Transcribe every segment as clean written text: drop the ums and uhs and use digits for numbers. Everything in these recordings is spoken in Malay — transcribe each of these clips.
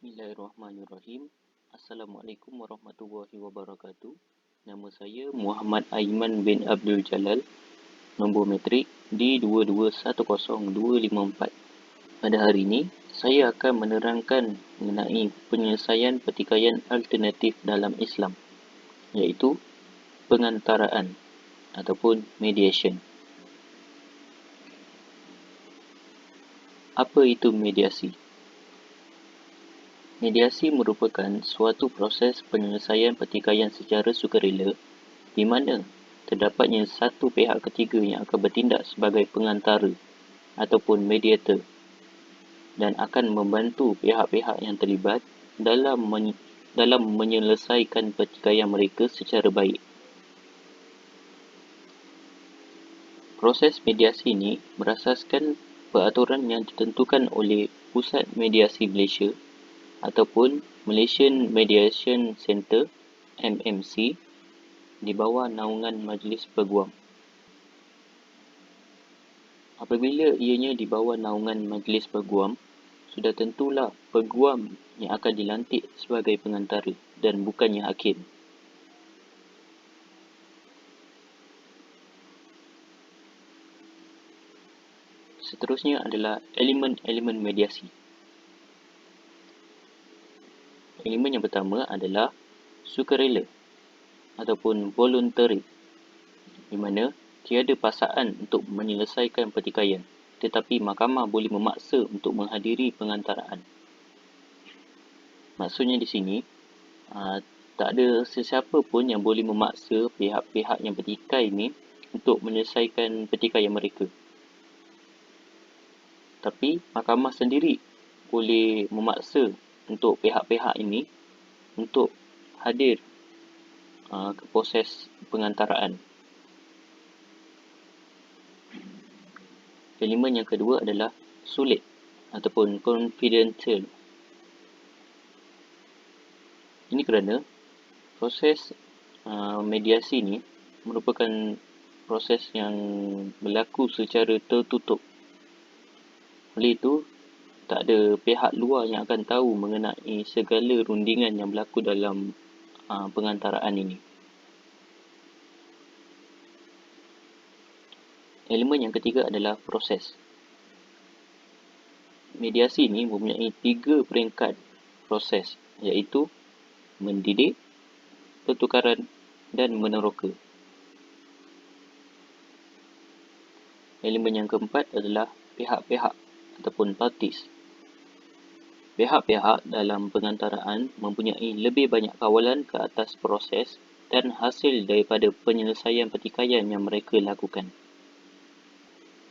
Bismillahirrahmanirrahim. Assalamualaikum warahmatullahi wabarakatuh. Nama saya Muhammad Aiman bin Abdul Jalal. Nombor matrik D2210254. Pada hari ini, saya akan menerangkan mengenai penyelesaian pertikaian alternatif dalam Islam, iaitu pengantaraan ataupun mediation. Apa itu mediasi? Mediasi merupakan suatu proses penyelesaian pertikaian secara sukarela di mana terdapatnya satu pihak ketiga yang akan bertindak sebagai pengantara ataupun mediator dan akan membantu pihak-pihak yang terlibat dalam menyelesaikan pertikaian mereka secara baik. Proses mediasi ini berasaskan peraturan yang ditentukan oleh Pusat Mediasi Malaysia ataupun Malaysian Mediation Centre (MMC) di bawah naungan Majlis Peguam. Apabila ianya di bawah naungan Majlis Peguam, sudah tentulah peguam yang akan dilantik sebagai pengantara dan bukannya hakim. Seterusnya adalah elemen-elemen mediasi. Elemen yang pertama adalah sukarela ataupun voluntary, di mana tiada paksaan untuk menyelesaikan pertikaian, tetapi mahkamah boleh memaksa untuk menghadiri pengantaraan. Maksudnya di sini, tak ada sesiapa pun yang boleh memaksa pihak-pihak yang bertikai ini untuk menyelesaikan pertikaian mereka. Tapi mahkamah sendiri boleh memaksa untuk pihak-pihak ini untuk hadir ke proses pengantaraan. Elemen yang kedua adalah sulit ataupun confidential. Ini kerana proses mediasi ini merupakan proses yang berlaku secara tertutup. Oleh itu, tak ada pihak luar yang akan tahu mengenai segala rundingan yang berlaku dalam pengantaraan ini. Elemen yang ketiga adalah proses. Mediasi ini mempunyai 3 peringkat proses, iaitu mendidik, pertukaran dan meneroka. Elemen yang keempat adalah pihak-pihak ataupun parties. Pihak-pihak dalam pengantaraan mempunyai lebih banyak kawalan ke atas proses dan hasil daripada penyelesaian pertikaian yang mereka lakukan.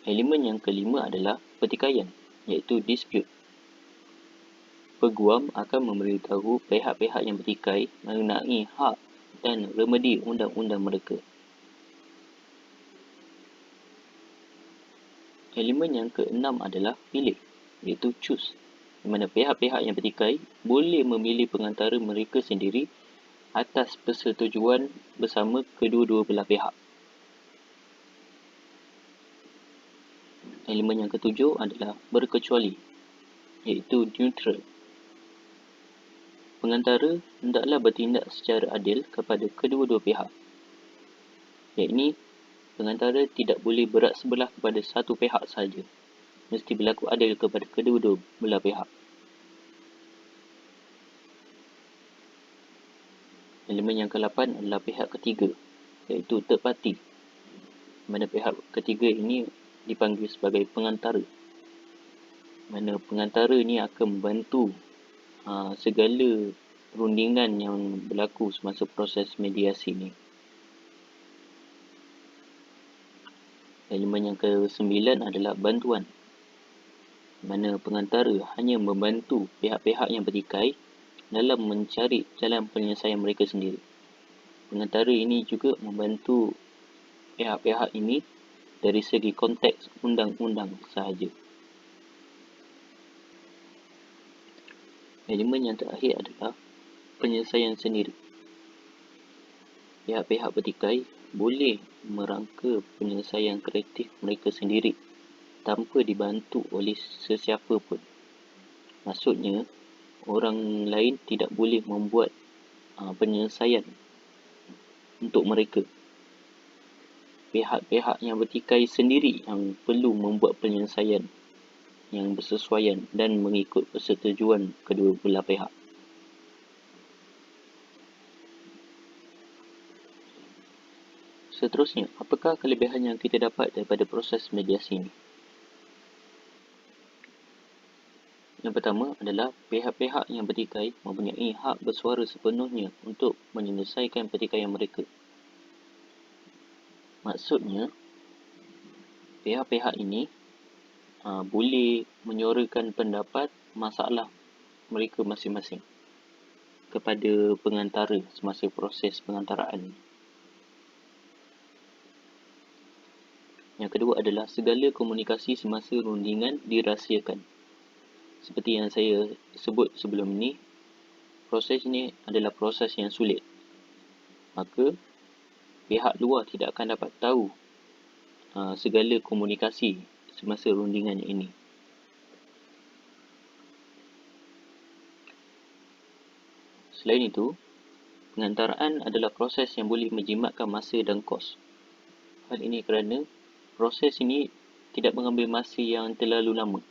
Elemen yang kelima adalah pertikaian, iaitu dispute. Peguam akan memberitahu pihak-pihak yang bertikai mengenai hak dan remedi undang-undang mereka. Elemen yang keenam adalah pilih, iaitu choose, di mana pihak-pihak yang bertikai boleh memilih pengantara mereka sendiri atas persetujuan bersama kedua-dua belah pihak. Elemen yang ketujuh adalah berkecuali, iaitu neutral. Pengantara hendaklah bertindak secara adil kepada kedua-dua pihak. Yakni, pengantara tidak boleh berat sebelah kepada satu pihak sahaja. Mesti berlaku adil kepada kedua-dua belah pihak. Elemen yang ke-8 adalah pihak ketiga, iaitu third party. Mana pihak ketiga ini dipanggil sebagai pengantara. Mana pengantara ini akan membantu segala rundingan yang berlaku semasa proses mediasi ini. Elemen yang ke-9 adalah bantuan. Mana pengantara hanya membantu pihak-pihak yang bertikai dalam mencari jalan penyelesaian mereka sendiri. Pengantara ini juga membantu pihak-pihak ini dari segi konteks undang-undang sahaja. Elemen yang terakhir adalah penyelesaian sendiri. Pihak-pihak bertikai boleh merangka penyelesaian kreatif mereka sendiri tanpa dibantu oleh sesiapa pun. Maksudnya, orang lain tidak boleh membuat penyelesaian untuk mereka. Pihak-pihak yang bertikai sendiri yang perlu membuat penyelesaian yang bersesuaian dan mengikut persetujuan kedua belah pihak. Seterusnya, apakah kelebihan yang kita dapat daripada proses mediasi ini? Yang pertama adalah pihak-pihak yang bertikai mempunyai hak bersuara sepenuhnya untuk menyelesaikan pertikaian mereka. Maksudnya, pihak-pihak ini boleh menyuarakan pendapat masalah mereka masing-masing kepada pengantara semasa proses pengantaraan. Yang kedua adalah segala komunikasi semasa rundingan dirahsiakan. Seperti yang saya sebut sebelum ini, proses ini adalah proses yang sulit. Maka, pihak luar tidak akan dapat tahu segala komunikasi semasa rundingan ini. Selain itu, pengantaraan adalah proses yang boleh menjimatkan masa dan kos. Hal ini kerana proses ini tidak mengambil masa yang terlalu lama,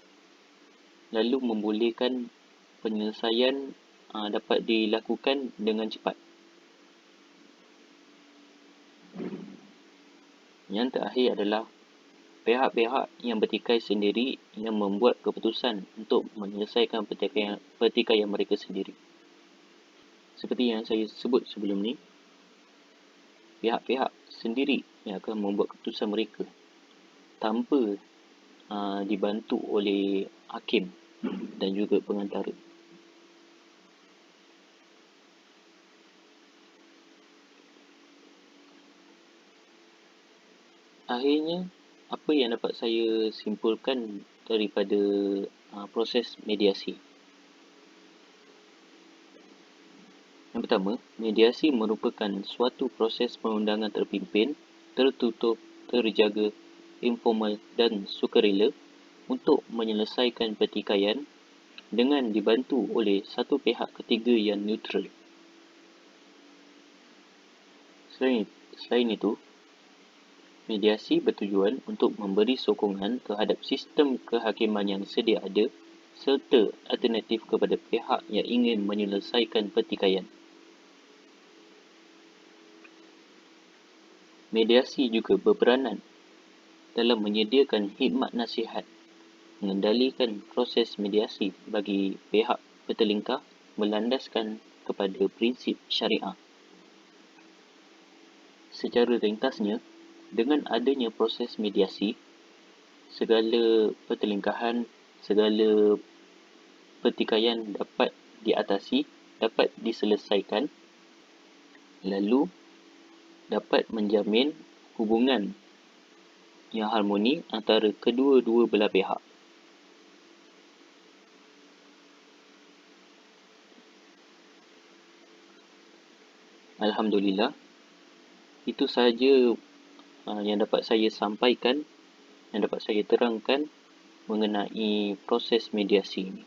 lalu membolehkan penyelesaian dapat dilakukan dengan cepat. Yang terakhir adalah pihak-pihak yang bertikai sendiri yang membuat keputusan untuk menyelesaikan pertikaian mereka sendiri. Seperti yang saya sebut sebelum ni, pihak-pihak sendiri yang akan membuat keputusan mereka tanpa dibantu oleh hakim dan juga pengantara. Akhirnya, apa yang dapat saya simpulkan daripada proses mediasi? Yang pertama, mediasi merupakan suatu proses perundangan terpimpin, tertutup, terjaga, informal dan sukarela untuk menyelesaikan pertikaian dengan dibantu oleh satu pihak ketiga yang neutral. Selain itu, mediasi bertujuan untuk memberi sokongan terhadap sistem kehakiman yang sedia ada serta alternatif kepada pihak yang ingin menyelesaikan pertikaian. Mediasi juga berperanan dalam menyediakan khidmat nasihat, mengendalikan proses mediasi bagi pihak bertelingkah berlandaskan kepada prinsip syariah. Secara ringkasnya, dengan adanya proses mediasi, segala pertelingkahan, segala pertikaian dapat diatasi, dapat diselesaikan, lalu dapat menjamin hubungan yang harmoni antara kedua-dua belah pihak. Alhamdulillah, itu sahaja yang dapat saya sampaikan, yang dapat saya terangkan mengenai proses mediasi ini.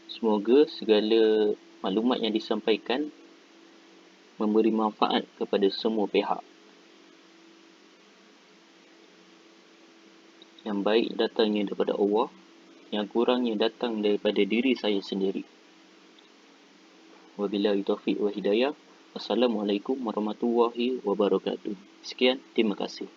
Semoga segala maklumat yang disampaikan memberi manfaat kepada semua pihak. Yang baik datangnya daripada Allah, yang kurangnya datang daripada diri saya sendiri. Wabillahi taufiq wa hidayah. Wassalamualaikum warahmatullahi wabarakatuh. Sekian, terima kasih.